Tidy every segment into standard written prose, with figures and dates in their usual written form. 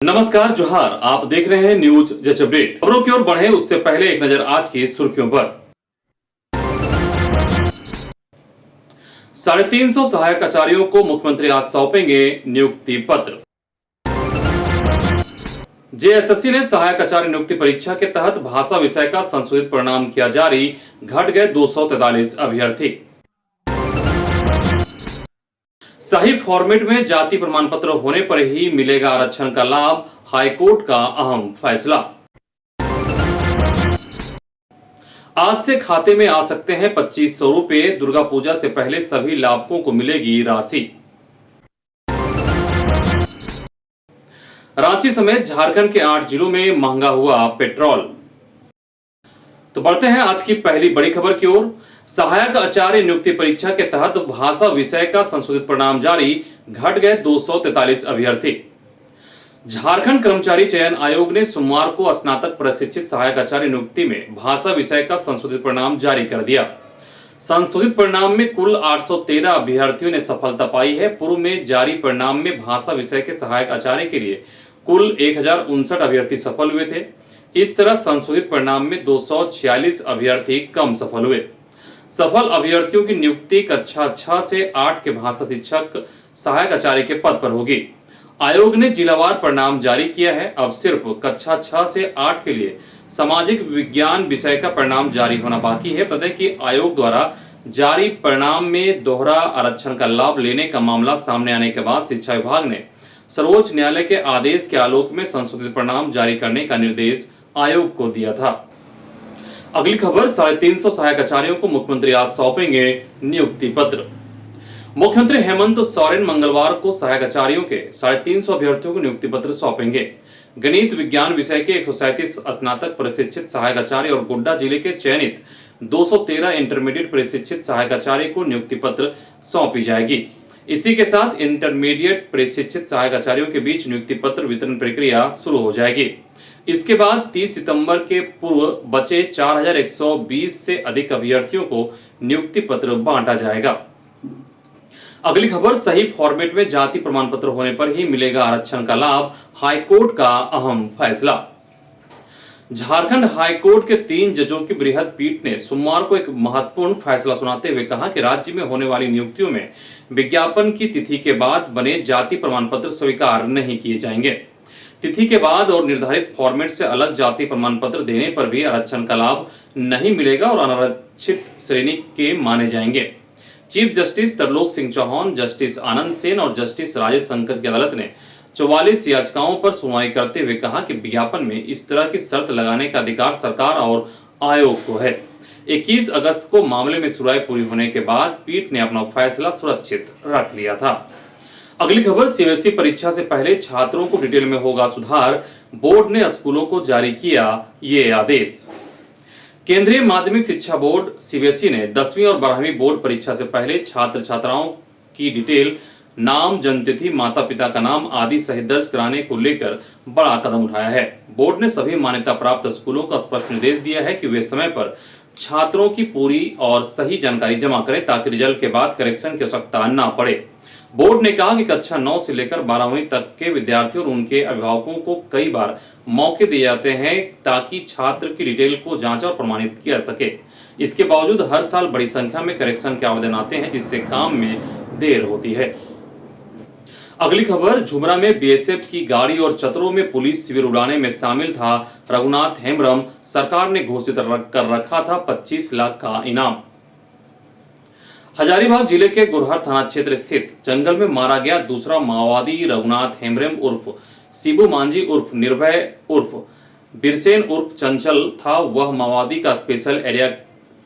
नमस्कार, जोहार। आप देख रहे हैं न्यूज जज अपडेट। खबरों की ओर बढ़े उससे पहले एक नजर आज की सुर्खियों पर। 350 सहायक आचार्यों को मुख्यमंत्री आज सौंपेंगे नियुक्ति पत्र। जेएसएससी ने सहायक आचार्य नियुक्ति परीक्षा के तहत भाषा विषय का संशोधित परिणाम किया जारी, घट गए 243 अभ्यर्थी। सही फॉर्मेट में जाति प्रमाण पत्र होने पर ही मिलेगा आरक्षण का लाभ, हाईकोर्ट का अहम फैसला। आज से खाते में आ सकते हैं 2500 रुपए, दुर्गा पूजा से पहले सभी लाभुकों को मिलेगी राशि। रांची समेत झारखंड के 8 जिलों में महंगा हुआ पेट्रोल। तो बढ़ते हैं आज की पहली बड़ी खबर की ओर। सहायक आचार्य नियुक्ति परीक्षा के तहत भाषा विषय का संशोधित परिणाम जारी, घट गए 243 अभ्यर्थी। झारखंड कर्मचारी चयन आयोग ने सोमवार को स्नातक प्रशिक्षित सहायक आचार्य नियुक्ति में भाषा विषय का संशोधित परिणाम जारी कर दिया। संशोधित परिणाम में कुल 813 अभ्यर्थियों ने सफलता पाई है। पूर्व में जारी परिणाम में भाषा विषय के सहायक आचार्य के लिए कुल 1059 अभ्यर्थी सफल हुए थे। इस तरह संशोधित परिणाम में 246 अभ्यर्थी कम सफल हुए। सफल अभ्यर्थियों की नियुक्ति कक्षा 6 से 8 के भाषा शिक्षक सहायक आचार्य के पद पर होगी। आयोग ने जिलावार परिणाम जारी किया है। अब सिर्फ कक्षा 6 से 8 के लिए सामाजिक विज्ञान विषय का परिणाम जारी होना बाकी है। बता दें कि आयोग द्वारा जारी परिणाम में दोहरा आरक्षण का लाभ लेने का मामला सामने आने के बाद शिक्षा विभाग ने सर्वोच्च न्यायालय के आदेश के आलोक में संशोधित परिणाम जारी करने का निर्देश आयोग को दिया था। अगली खबर, 350 सहायक आचार्यों को मुख्यमंत्री आज सौंपेंगे नियुक्ति पत्र। मुख्यमंत्री हेमंत सोरेन मंगलवार को सहायक आचार्यों के 350 अभ्यर्थियों को नियुक्ति पत्र सौंपेंगे। गणित विज्ञान विषय के 137 स्नातक प्रशिक्षित सहायक आचार्य और गोड्डा जिले के चयनित 213 इंटरमीडिएट प्रशिक्षित सहायक आचार्य को नियुक्ति पत्र सौंपी जाएगी। इसी के साथ इंटरमीडिएट प्रशिक्षित सहायक आचार्यों के बीच नियुक्ति पत्र वितरण प्रक्रिया शुरू हो जाएगी। इसके बाद 30 सितंबर के पूर्व बचे 4120 से अधिक अभ्यर्थियों को नियुक्ति पत्र बांटा जाएगा। अगली खबर, सही फॉर्मेट में जाति प्रमाण पत्र होने पर ही मिलेगा आरक्षण का लाभ, हाईकोर्ट का अहम फैसला। झारखंड हाईकोर्ट के 3 जजों की बृहद पीठ ने सोमवार को एक महत्वपूर्ण फैसला सुनाते हुए कहा कि राज्य में होने वाली नियुक्तियों में विज्ञापन की तिथि के बाद बने जाति प्रमाण पत्र स्वीकार नहीं किए जाएंगे। तिथि के बाद और निर्धारित फॉर्मेट से अलग जाति प्रमाण पत्र देने पर भी आरक्षण का लाभ नहीं मिलेगा और अनारक्षित श्रेणी के माने जाएंगे। Chief justice Tarlok Singh Chauhan, justice Anand Sen और जस्टिस राजेश शंकर की अदालत ने 44 याचिकाओं पर सुनवाई करते हुए कहा कि विज्ञापन में इस तरह की शर्त लगाने का अधिकार सरकार और आयोग को है। 21 अगस्त को मामले में सुनवाई पूरी होने के बाद पीठ ने अपना फैसला सुरक्षित रख लिया था। अगली खबर, सीबीएसई परीक्षा से पहले छात्रों को डिटेल में होगा सुधार, बोर्ड ने स्कूलों को जारी किया ये आदेश। केंद्रीय माध्यमिक शिक्षा बोर्ड सीबीएसई ने 10वीं और 12वीं बोर्ड परीक्षा से पहले छात्र छात्राओं की डिटेल, नाम, जन्मतिथि, माता पिता का नाम आदि सहित दर्ज कराने को लेकर बड़ा कदम उठाया है। बोर्ड ने सभी मान्यता प्राप्त स्कूलों को स्पष्ट निर्देश दिया है कि वे समय पर छात्रों की पूरी और सही जानकारी जमा करें ताकि रिजल्ट के बाद करेक्शन की आवश्यकता न पड़े। बोर्ड ने कहा कि कक्षा 9 से लेकर 12वीं तक के विद्यार्थियों और उनके अभिभावकों को कई बार मौके दिए जाते हैं ताकि छात्र की डिटेल को जांचा और प्रमाणित किया सके। इसके बावजूद हर साल बड़ी संख्या में करेक्शन के आवेदन आते हैं जिससे काम में देर होती है। अगली खबर, झुमरा में बीएसएफ की गाड़ी और चतरों में पुलिस शिविर उड़ाने में शामिल था रघुनाथ हेम्ब्रम। सरकार ने घोषित कर रखा था 25 लाख का इनाम। हजारीबाग जिले के गुरहर थाना क्षेत्र स्थित जंगल में मारा गया दूसरा माओवादी रघुनाथ हेम्ब्रम उर्फ शिबू मांझी उर्फ निर्भय उर्फ बिरसेन उर्फ चंचल था। वह माओवादी का स्पेशल एरिया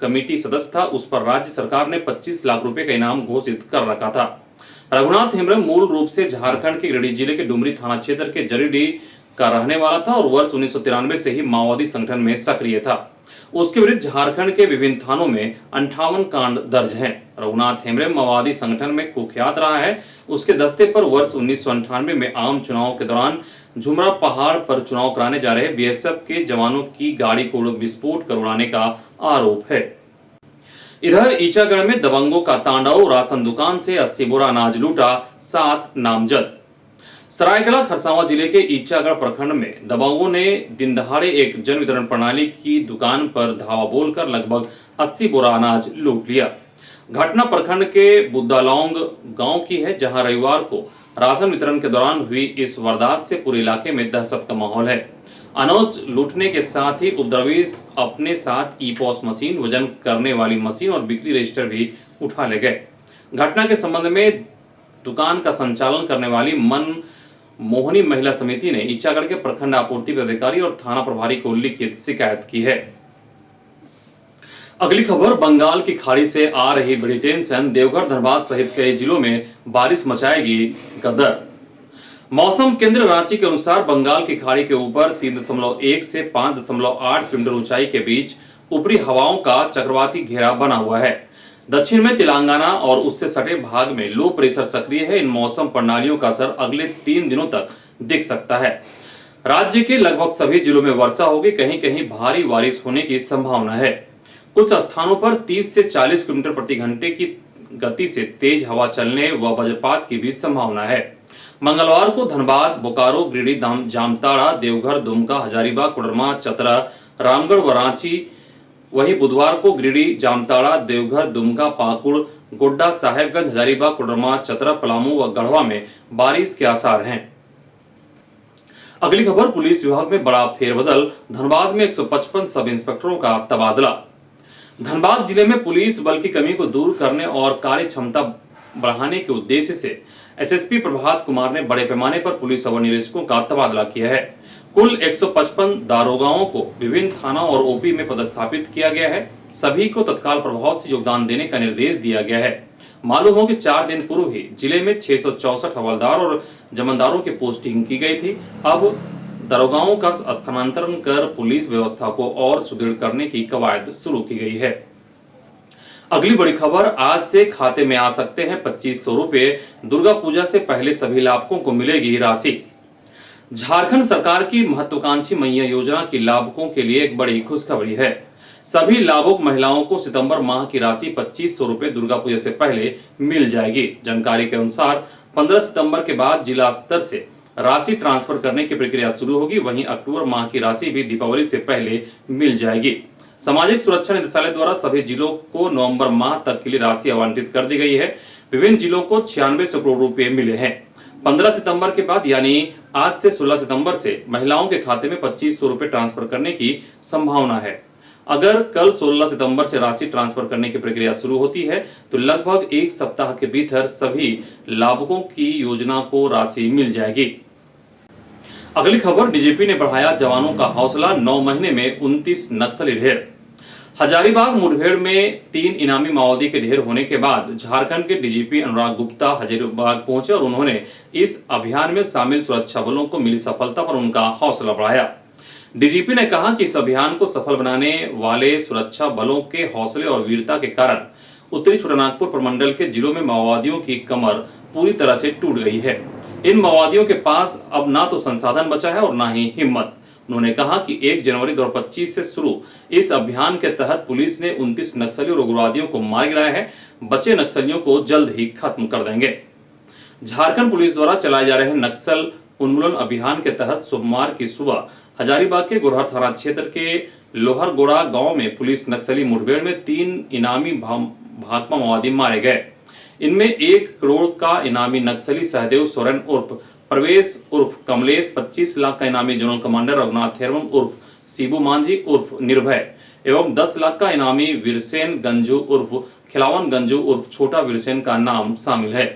कमेटी सदस्य था। उस पर राज्य सरकार ने 25 लाख रुपए का इनाम घोषित कर रखा था। रघुनाथ हेम्ब्रम मूल रूप से झारखंड के गिरिडीह जिले के डुमरी थाना क्षेत्र के जरीडीह का रहने वाला था और वर्ष 1993 से ही माओवादी संगठन में सक्रिय था। उसके विरुद्ध झारखंड के विभिन्न थानों में 58 कांड दर्ज हैं। रघुनाथ हेम्ब्रम माओवादी संगठन में कुख्यात रहा है। उसके दस्ते पर वर्ष 1998 में आम चुनाव के दौरान झुमरा पहाड़ पर चुनाव कराने जा रहे बीएसएफ के जवानों की गाड़ी को विस्फोट कर उड़ाने का आरोप है। इधर ईचागढ़ में दबंगों का तांडव, राशन दुकान से 80 बोरा अनाज लूटा, 7 नामजद। सरायकेला खरसावां जिले के ईचागढ़ प्रखंड में दबंगों ने दिन दहाड़े एक जन वितरण प्रणाली की दुकान पर धावा बोलकर लगभग 80 बोरा अनाज लूट लिया। घटना प्रखंड के बुद्दालौंग गांव की है, जहां रविवार को राशन वितरण के दौरान हुई इस वारदात से पूरे इलाके में दहशत का माहौल है। अनाज लूटने के साथ ही उपद्रवी अपने साथ ई-पॉस मशीन, वजन करने वाली मशीन और बिक्री रजिस्टर भी उठा ले गए। घटना के संबंध में दुकान का संचालन करने वाली मन मोहनी महिला समिति ने ईचागढ़ के प्रखंड आपूर्ति पदाधिकारी और थाना प्रभारी को लिखित शिकायत की है। अगली खबर, बंगाल की खाड़ी से आ रही बड़ी टेंशन, देवघर, धनबाद सहित कई जिलों में बारिश मचाएगी गदर। मौसम केंद्र रांची के अनुसार बंगाल की खाड़ी के ऊपर 3.1 से 5.8 किलोमीटर ऊंचाई के बीच ऊपरी हवाओं का चक्रवाती घेरा बना हुआ है। दक्षिण में तेलंगाना और उससे सटे भाग में लो प्रेशर सक्रिय है। इन मौसम प्रणालियों का असर अगले 3 दिनों तक दिख सकता है। राज्य के लगभग सभी जिलों में वर्षा होगी, कहीं कहीं भारी बारिश होने की संभावना है। कुछ स्थानों पर 30 से 40 किलोमीटर प्रति घंटे की गति से तेज हवा चलने व वज्रपात की भी संभावना है। मंगलवार को धनबाद, बोकारो, गिरिडीह, जामताड़ा, देवघर, दुमका, हजारीबाग, कोडरमा, चतरा, रामगढ़ व रांची। वहीं बुधवार को गिरिडीह, जामताड़ा, देवघर, दुमका, पाकुड़, गोड्डा, साहेबगंज, हजारीबाग, कोडरमा, चतरा, पलामू व गढ़वा में बारिश के आसार हैं। अगली खबर, पुलिस विभाग में बड़ा फेरबदल, धनबाद में 155 सब इंस्पेक्टरों का तबादला। धनबाद जिले में पुलिस बल की कमी को दूर करने और कार्य क्षमता बढ़ाने के उद्देश्य से एसएसपी प्रभात कुमार ने बड़े पैमाने पर पुलिस अवर निरीक्षकों का तबादला किया है। कुल 155 दारोगाओं को विभिन्न थाना और ओपी में पदस्थापित किया गया है। सभी को तत्काल प्रभाव से योगदान देने का निर्देश दिया गया है। मालूम हो कि 4 दिन पूर्व ही जिले में 664 हवलदार और जमानदारों की पोस्टिंग की गई थी। अब दारोगाओं का स्थानांतरण कर पुलिस व्यवस्था को और सुदृढ़ करने की कवायद शुरू की गई है। अगली बड़ी खबर, आज से खाते में आ सकते हैं 2500 रुपए। दुर्गा पूजा से पहले सभी लाभुकों को मिलेगी राशि। झारखंड सरकार की महत्वाकांक्षी मैया योजना की लाभुकों के लिए एक बड़ी खुशखबरी है। सभी लाभुक महिलाओं को सितंबर माह की राशि 2500 रुपए दुर्गा पूजा से पहले मिल जाएगी। जानकारी के अनुसार 15 सितंबर के बाद जिला स्तर से राशि ट्रांसफर करने की प्रक्रिया शुरू होगी। वहीं अक्टूबर माह की राशि भी दीपावली से पहले मिल जाएगी। सामाजिक सुरक्षा निदेशालय द्वारा सभी जिलों को नवंबर माह तक के लिए राशि आवंटित कर दी गई है। विभिन्न जिलों को 9600 करोड़ रुपए मिले हैं। 15 सितंबर के बाद यानी आज से 16 सितंबर से महिलाओं के खाते में 2500 रुपए ट्रांसफर करने की संभावना है। अगर कल 16 सितंबर से राशि ट्रांसफर करने की प्रक्रिया शुरू होती है तो लगभग 1 सप्ताह के भीतर सभी लाभुकों की योजना को राशि मिल जाएगी। अगली खबर, डीजीपी ने बढ़ाया जवानों का हौसला, 9 महीने में 29 नक्सली ढेर। हजारीबाग मुठभेड़ में 3 इनामी माओवादी के ढेर होने के बाद झारखंड के डीजीपी अनुराग गुप्ता हजारीबाग पहुंचे और उन्होंने इस अभियान में शामिल सुरक्षा बलों को मिली सफलता पर उनका हौसला बढ़ाया। डीजीपी ने कहा कि इस अभियान को सफल बनाने वाले सुरक्षा बलों के हौसले और वीरता के कारण उत्तरी छोटानागपुर प्रमंडल के जिलों में माओवादियों की कमर पूरी तरह से टूट गई है। इन माओवादियों के पास अब ना तो संसाधन बचा है और ना ही हिम्मत। उन्होंने कहा कि 1 जनवरी 2025 से शुरू इस अभियान के तहत पुलिस ने 29 नक्सली और उग्रवादियों को मार गिराया है। बचे नक्सलियों को जल्द ही खत्म कर देंगे। झारखंड पुलिस द्वारा चलाए जा रहे नक्सल उन्मूलन अभियान के तहत सोमवार की सुबह हजारीबाग के गोरहर थाना क्षेत्र के लोहरगोड़ा गांव में पुलिस नक्सली मुठभेड़ में 3 इनामी भाकपा माओवादी मारे गए। इनमें 1 करोड़ का इनामी नक्सली सहदेव सोरेन उर्फ प्रवेश उर्फ कमलेश, 25 लाख का इनामी जोनल कमांडर रघुनाथ हेरवम उर्फ शिबू मांझी उर्फ निर्भय एवं 10 लाख का इनामी वीरसेन गंजू उर्फ खिलावन गंजू उर्फ छोटा वीरसेन का नाम शामिल है।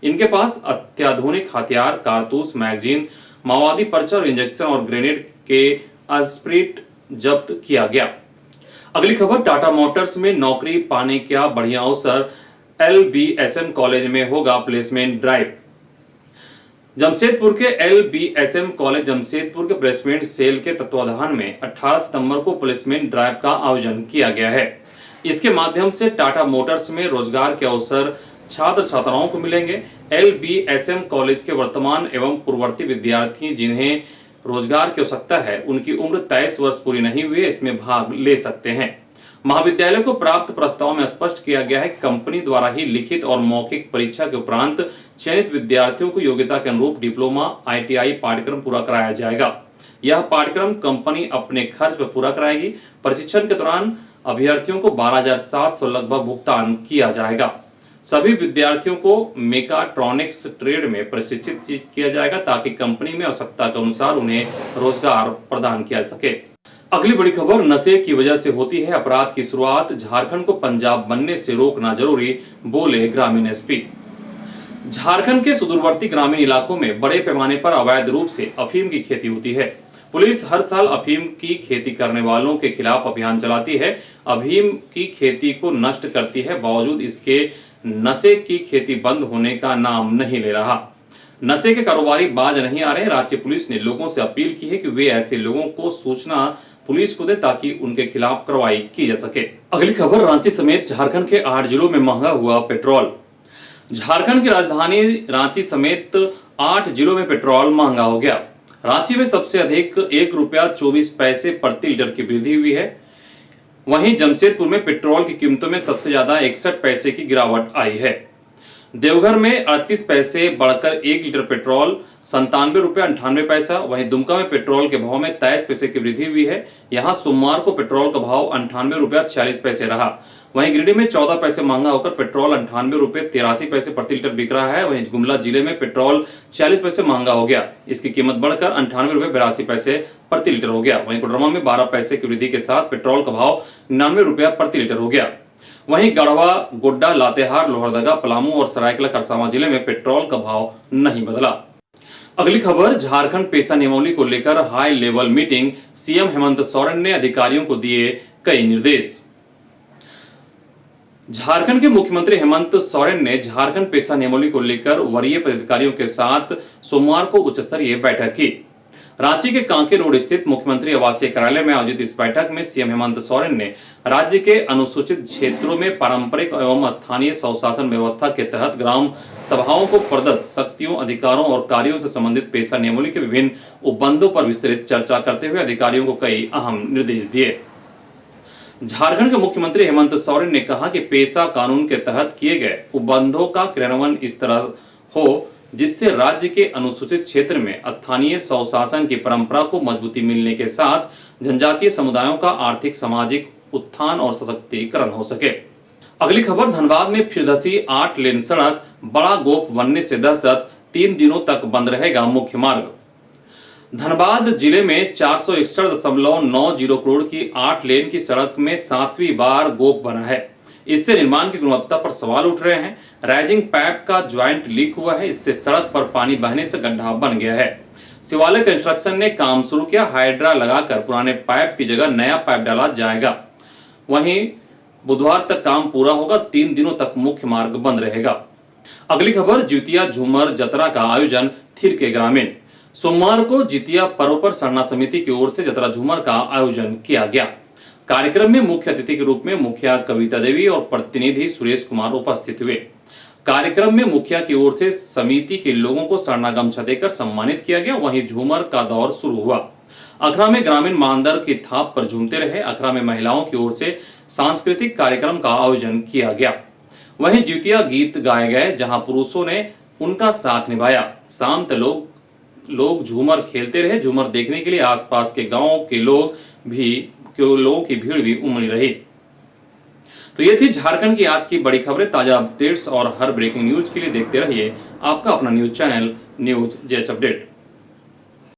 इनके पास अत्याधुनिक हथियार, कारतूस, मैगजीन, माओवादी पर्चा और इंजेक्शन और ग्रेनेड के स्प्रिट जब्त किया गया। अगली खबर, टाटा मोटर्स में नौकरी पाने का बढ़िया अवसर, LBSM कॉलेज में होगा प्लेसमेंट ड्राइव। जमशेदपुर के LBSM कॉलेज जमशेदपुर के प्लेसमेंट सेल के तत्वाधान में 18 सितंबर को प्लेसमेंट ड्राइव का आयोजन किया गया है। इसके माध्यम से टाटा मोटर्स में रोजगार के अवसर छात्र छात्राओं को मिलेंगे। LBSM कॉलेज के वर्तमान एवं पूर्ववर्ती विद्यार्थी जिन्हें रोजगार की आवश्यकता है, उनकी उम्र 23 वर्ष पूरी नहीं हुई है, इसमें भाग ले सकते हैं। महाविद्यालय को प्राप्त प्रस्ताव में स्पष्ट किया गया है कि कंपनी द्वारा ही लिखित और मौखिक परीक्षा के उपरांत चयनित विद्यार्थियों को योग्यता के अनुरूप डिप्लोमा ITI पाठ्यक्रम पूरा कराया जाएगा। यह पाठ्यक्रम कंपनी अपने खर्च पर पूरा कराएगी। प्रशिक्षण के दौरान अभ्यर्थियों को 12,700 लगभग भुगतान किया जाएगा। सभी विद्यार्थियों को मेकाट्रॉनिक्स ट्रेड में प्रशिक्षित किया जाएगा ताकि कंपनी में आवश्यकता के अनुसार उन्हें रोजगार प्रदान किया सके। अगली बड़ी खबर, नशे की वजह से होती है अपराध की शुरुआत, झारखंड को पंजाब बनने से रोकना जरूरी, बोले ग्रामीण SP। झारखंड के सुदूरवर्ती ग्रामीण इलाकों में बड़े पैमाने पर अवैध रूप से अफीम की खेती होती है। पुलिस हर साल अफीम की खेती करने वालों के खिलाफ अभियान चलाती है, अफीम की खेती को नष्ट करती है। बावजूद इसके नशे की खेती बंद होने का नाम नहीं ले रहा। नशे के कारोबारी बाज नहीं आ रहे। राज्य पुलिस ने लोगों से अपील की है कि वे ऐसे लोगों को सूचना पुलिस को दे ताकि उनके खिलाफ कार्रवाई की जा सके। अगली खबर, रांची समेत झारखंड के 8 जिलों में महंगा हुआ पेट्रोल। झारखंड की राजधानी रांची समेत 8 जिलों में पेट्रोल महंगा हो गया। रांची में सबसे अधिक ₹1.24 प्रति लीटर की वृद्धि हुई है। वहीं जमशेदपुर में पेट्रोल की कीमतों में सबसे ज्यादा 61 पैसे की गिरावट आई है। देवघर में 38 पैसे बढ़कर 1 लीटर पेट्रोल ₹97.98। वहीं दुमका में पेट्रोल के भाव में 23 पैसे की वृद्धि हुई है। यहां सोमवार को पेट्रोल का भाव ₹98.46 रहा। वहीं गिरिडीह में 14 पैसे महंगा होकर पेट्रोल ₹98.83 प्रति लीटर बिक रहा है। वहीं गुमला जिले में पेट्रोल 40 पैसे महंगा हो गया, इसकी कीमत बढ़कर ₹98.82 प्रति लीटर हो गया। वहीं कोडरमा में 12 पैसे की वृद्धि के साथ पेट्रोल का भाव ₹99 प्रति लीटर हो गया। वहीं गढ़वा, गोड्डा, लातेहार, लोहरदगा, पलामू और सरायकेला खरसावां जिले में पेट्रोल का भाव नहीं बदला। अगली खबर, झारखंड पेशा नियमावली को लेकर high level meeting, CM Hemant Soren ने अधिकारियों को दिए कई निर्देश। झारखंड के मुख्यमंत्री हेमंत सोरेन ने झारखंड पेशा नियमावली को लेकर वरीय पदाधिकारियों के साथ सोमवार को उच्च स्तरीय बैठक की। रांची के कांके रोड स्थित मुख्यमंत्री आवासीय कार्यालय में आयोजित इस बैठक में CM हेमंत सोरेन ने राज्य के अनुसूचित क्षेत्रों में पारंपरिक एवं स्थानीय स्वशासन व्यवस्था के तहत ग्राम सभाओं को प्रदत्त शक्तियों, अधिकारों और कार्यों से संबंधित पेशा नियमावली के विभिन्न उपबंधों पर विस्तृत चर्चा करते हुए अधिकारियों को कई अहम निर्देश दिए। झारखंड के मुख्यमंत्री हेमंत सोरेन ने कहा कि पेशा कानून के तहत किए गए उपबंधों का क्रियान्वयन इस तरह हो जिससे राज्य के अनुसूचित क्षेत्र में स्थानीय स्वशासन की परंपरा को मजबूती मिलने के साथ जनजातीय समुदायों का आर्थिक, सामाजिक उत्थान और सशक्तिकरण हो सके। अगली खबर, धनबाद में फिर धसी 8 लेन सड़क, बड़ा गोप बनने से दहशत, 3 दिनों तक बंद रहेगा मुख्य मार्ग। धनबाद जिले में 461.90 करोड़ की 8 लेन की सड़क में 7वीं बार गोप बना है। इससे निर्माण की गुणवत्ता पर सवाल उठ रहे हैं। राइजिंग पाइप का ज्वाइंट लीक हुआ है, इससे सड़क पर पानी बहने से गड्ढा बन गया है। शिवालय कंस्ट्रक्शन ने काम शुरू किया, हाइड्रा लगाकर पुराने पाइप की जगह नया पाइप डाला जाएगा। वहीं बुधवार तक काम पूरा होगा, 3 दिनों तक मुख्य मार्ग बंद रहेगा। अगली खबर, जितिया झूमर जतरा का आयोजन थिर के ग्रामीण। सोमवार को जितिया पर्व पर सरना समिति की ओर से जतरा झूमर का आयोजन किया गया। कार्यक्रम में मुख्य अतिथि के रूप में मुखिया कविता देवी और प्रतिनिधि सुरेश कुमार उपस्थित हुए। कार्यक्रम में मुखिया की ओर से समिति के लोगों को सरना गमछा देकर सम्मानित किया गया। वहीं झूमर का दौर शुरू हुआ। अखरा में ग्रामीण मानदर की थाप पर झूमते रहे। अखरा में महिलाओं की ओर से सांस्कृतिक कार्यक्रम का आयोजन किया गया। वहीं जितिया गीत गाए गए, जहां पुरुषों ने उनका साथ निभाया। शाम तक लोग झूमर खेलते रहे। झूमर देखने के लिए आसपास के गांवों के लोगों की भीड़ भी उमड़ी रही। तो ये थी झारखंड की आज की बड़ी खबरें। ताजा अपडेट्स और हर ब्रेकिंग न्यूज के लिए देखते रहिए आपका अपना news channel news JH update.